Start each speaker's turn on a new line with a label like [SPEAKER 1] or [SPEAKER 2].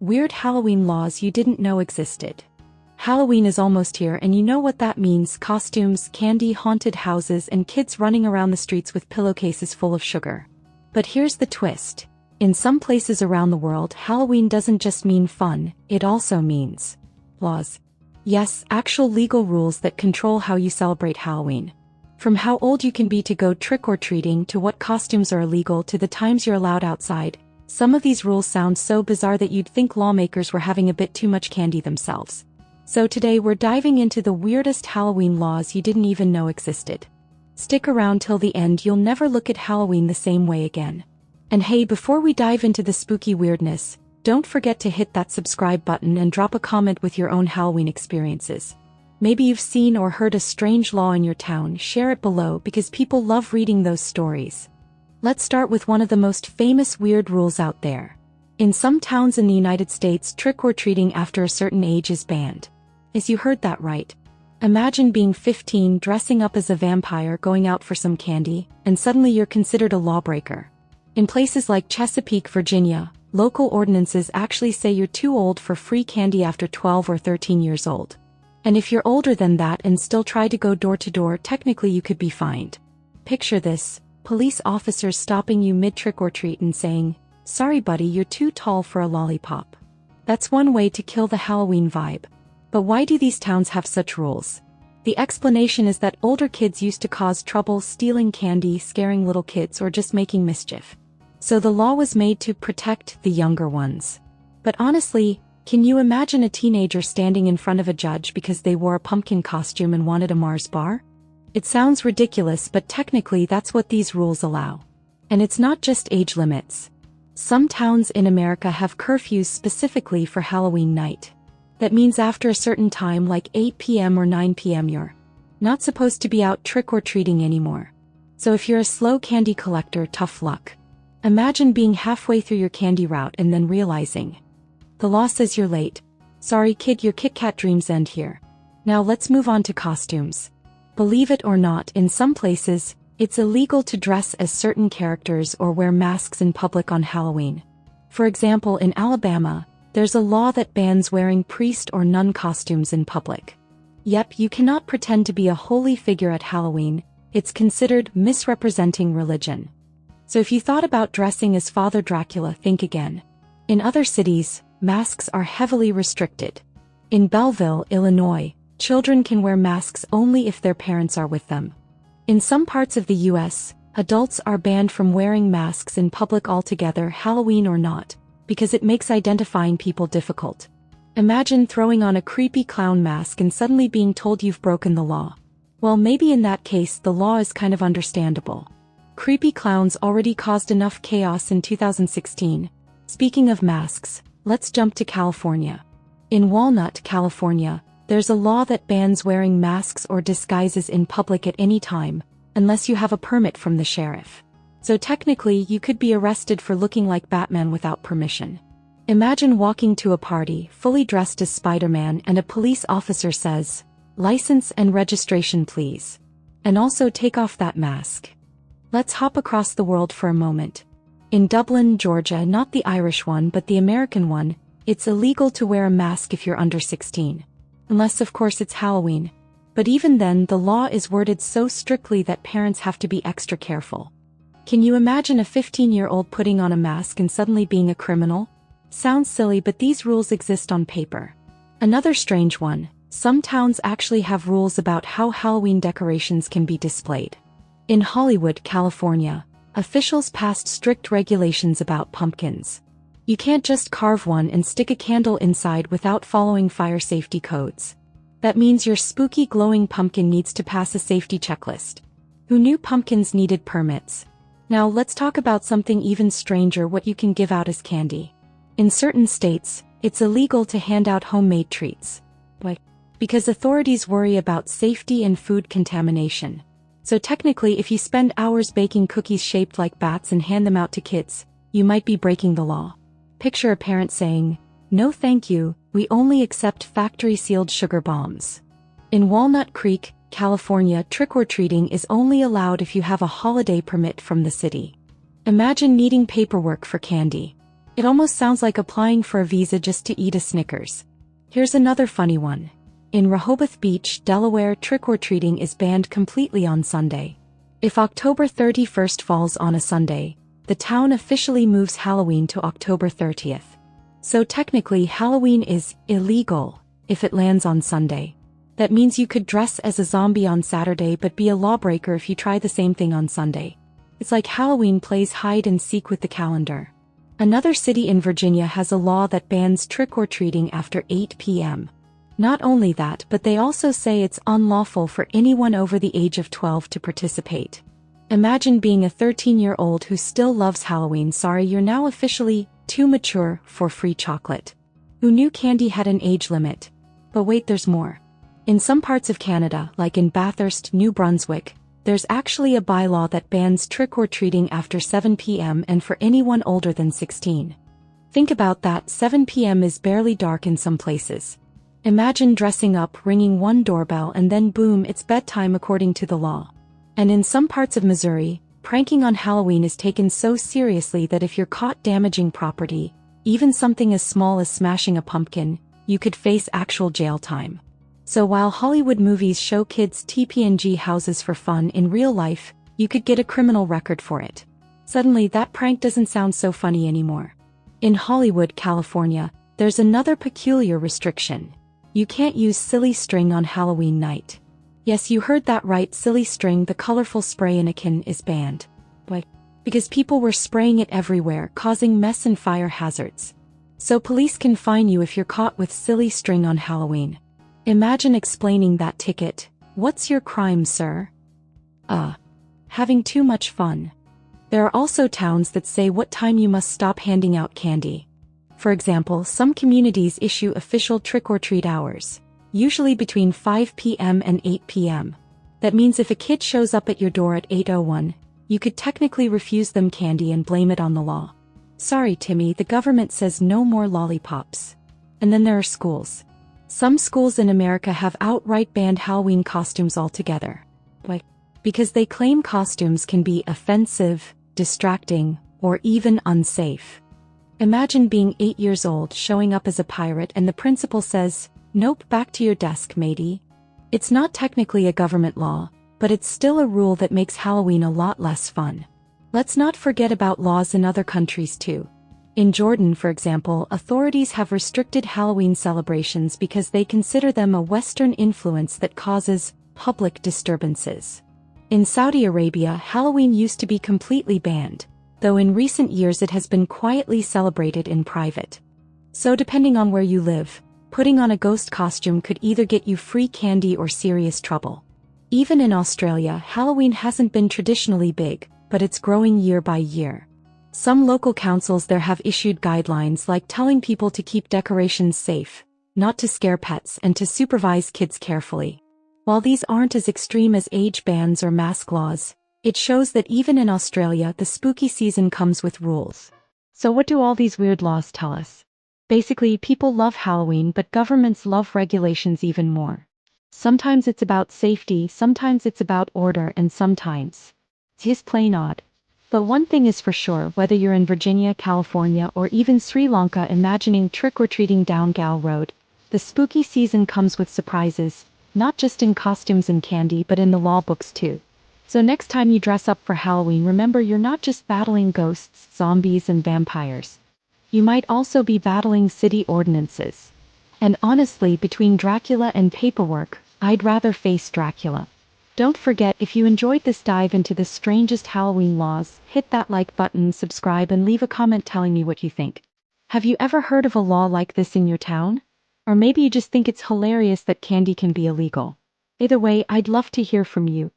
[SPEAKER 1] Weird Halloween laws you didn't know existed. Halloween is almost here, and you know what that means: costumes, candy, haunted houses, and kids running around the streets with pillowcases full of sugar. But here's the twist. In some places around the world, Halloween doesn't just mean fun, it also means laws. Yes, actual legal rules that control how you celebrate Halloween. From how old you can be to go trick-or-treating, to what costumes are illegal, to the times you're allowed outside. Some of these rules sound so bizarre that you'd think lawmakers were having a bit too much candy themselves. So today we're diving into the weirdest Halloween laws you didn't even know existed. Stick around till the end, you'll never look at Halloween the same way again. And hey, before we dive into the spooky weirdness, don't forget to hit that subscribe button and drop a comment with your own Halloween experiences. Maybe you've seen or heard a strange law in your town. Share it below, because people love reading those stories. Let's start with one of the most famous weird rules out there. In some towns in the United States, trick-or-treating after a certain age is banned. Yes, you heard that right. Imagine being 15, dressing up as a vampire, going out for some candy, and suddenly you're considered a lawbreaker. In places like Chesapeake, Virginia, local ordinances actually say you're too old for free candy after 12 or 13 years old. And if you're older than that and still try to go door to door, technically you could be fined. Picture this: police officers stopping you mid-trick-or-treat and saying, "Sorry buddy, you're too tall for a lollipop." That's one way to kill the Halloween vibe. But why do these towns have such rules? The explanation is that older kids used to cause trouble stealing candy, scaring little kids, or just making mischief. So the law was made to protect the younger ones. But honestly, can you imagine a teenager standing in front of a judge because they wore a pumpkin costume and wanted a Mars bar? It sounds ridiculous, but technically that's what these rules allow. And it's not just age limits. Some towns in America have curfews specifically for Halloween night. That means after a certain time, like 8 p.m. or 9 p.m., you're not supposed to be out trick-or-treating anymore. So if you're a slow candy collector, tough luck. Imagine being halfway through your candy route and then realizing the law says you're late. Sorry kid, your Kit Kat dreams end here. Now let's move on to costumes. Believe it or not, in some places, it's illegal to dress as certain characters or wear masks in public on Halloween. For example, in Alabama, there's a law that bans wearing priest or nun costumes in public. Yep, you cannot pretend to be a holy figure at Halloween. It's considered misrepresenting religion. So if you thought about dressing as Father Dracula, think again. In other cities, masks are heavily restricted. In Belleville, Illinois, children can wear masks only if their parents are with them. In some parts of the US, adults are banned from wearing masks in public altogether, Halloween or not, because it makes identifying people difficult. Imagine throwing on a creepy clown mask and suddenly being told you've broken the law. Well, maybe in that case the law is kind of understandable. Creepy clowns already caused enough chaos in 2016. Speaking of masks, let's jump to California. In Walnut, California, there's a law that bans wearing masks or disguises in public at any time, unless you have a permit from the sheriff. So technically, you could be arrested for looking like Batman without permission. Imagine walking to a party, fully dressed as Spider-Man, and a police officer says, "License and registration please. And also take off that mask." Let's hop across the world for a moment. In Dublin, Georgia, not the Irish one but the American one, it's illegal to wear a mask if you're under 16. Unless of course it's Halloween. But even then, the law is worded so strictly that parents have to be extra careful. Can you imagine a 15-year-old putting on a mask and suddenly being a criminal? Sounds silly, but these rules exist on paper. Another strange one: some towns actually have rules about how Halloween decorations can be displayed. In Hollywood, California, officials passed strict regulations about pumpkins. You can't just carve one and stick a candle inside without following fire safety codes. That means your spooky glowing pumpkin needs to pass a safety checklist. Who knew pumpkins needed permits? Now let's talk about something even stranger: what you can give out as candy. In certain states, it's illegal to hand out homemade treats. Why? Because authorities worry about safety and food contamination. So technically, if you spend hours baking cookies shaped like bats and hand them out to kids, you might be breaking the law. Picture a parent saying, "No thank you, we only accept factory-sealed sugar bombs." In Walnut Creek, California, trick-or-treating is only allowed if you have a holiday permit from the city. Imagine needing paperwork for candy. It almost sounds like applying for a visa just to eat a Snickers. Here's another funny one. In Rehoboth Beach, Delaware, trick-or-treating is banned completely on Sunday. If October 31st falls on a Sunday, the town officially moves Halloween to October 30th. So technically Halloween is illegal if it lands on Sunday. That means you could dress as a zombie on Saturday but be a lawbreaker if you try the same thing on Sunday. It's like Halloween plays hide and seek with the calendar. Another city in Virginia has a law that bans trick-or-treating after 8 p.m. Not only that, but they also say it's unlawful for anyone over the age of 12 to participate. Imagine being a 13-year-old who still loves Halloween. Sorry, you're now officially too mature for free chocolate. Who knew candy had an age limit? But wait, there's more. In some parts of Canada, like in Bathurst, New Brunswick, there's actually a bylaw that bans trick-or-treating after 7 p.m. and for anyone older than 16. Think about that, 7 p.m. is barely dark in some places. Imagine dressing up, ringing one doorbell, and then boom, it's bedtime according to the law. And in some parts of Missouri, pranking on Halloween is taken so seriously that if you're caught damaging property, even something as small as smashing a pumpkin, you could face actual jail time. So while Hollywood movies show kids TPNG houses for fun, in real life, you could get a criminal record for it. Suddenly that prank doesn't sound so funny anymore. In Hollywood, California, there's another peculiar restriction. You can't use silly string on Halloween night. Yes, you heard that right, silly string, the colorful spray in a can, is banned. Why? Because people were spraying it everywhere, causing mess and fire hazards. So police can fine you if you're caught with silly string on Halloween. Imagine explaining that ticket. What's your crime, sir? Having too much fun. There are also towns that say what time you must stop handing out candy. For example, some communities issue official trick-or-treat hours, usually between 5 p.m. and 8 p.m. That means if a kid shows up at your door at 8:01, you could technically refuse them candy and blame it on the law. Sorry, Timmy, the government says no more lollipops. And then there are schools. Some schools in America have outright banned Halloween costumes altogether. Why? Because they claim costumes can be offensive, distracting, or even unsafe. Imagine being 8 years old, showing up as a pirate, and the principal says, "Nope, back to your desk, matey." It's not technically a government law, but it's still a rule that makes Halloween a lot less fun. Let's not forget about laws in other countries too. In Jordan, for example, authorities have restricted Halloween celebrations because they consider them a Western influence that causes public disturbances. In Saudi Arabia, Halloween used to be completely banned, though in recent years it has been quietly celebrated in private. So depending on where you live, putting on a ghost costume could either get you free candy or serious trouble. Even in Australia, Halloween hasn't been traditionally big, but it's growing year by year. Some local councils there have issued guidelines like telling people to keep decorations safe, not to scare pets, and to supervise kids carefully. While these aren't as extreme as age bans or mask laws, it shows that even in Australia the spooky season comes with rules. So what do all these weird laws tell us? Basically, people love Halloween, but governments love regulations even more. Sometimes it's about safety, sometimes it's about order, and sometimes it's just plain odd. But one thing is for sure, whether you're in Virginia, California, or even Sri Lanka imagining trick-or-treating down Gal Road, the spooky season comes with surprises, not just in costumes and candy but in the law books too. So next time you dress up for Halloween, remember you're not just battling ghosts, zombies, and vampires. You might also be battling city ordinances. And honestly, between Dracula and paperwork, I'd rather face Dracula. Don't forget, if you enjoyed this dive into the strangest Halloween laws, hit that like button, subscribe, and leave a comment telling me what you think. Have you ever heard of a law like this in your town? Or maybe you just think it's hilarious that candy can be illegal. Either way, I'd love to hear from you.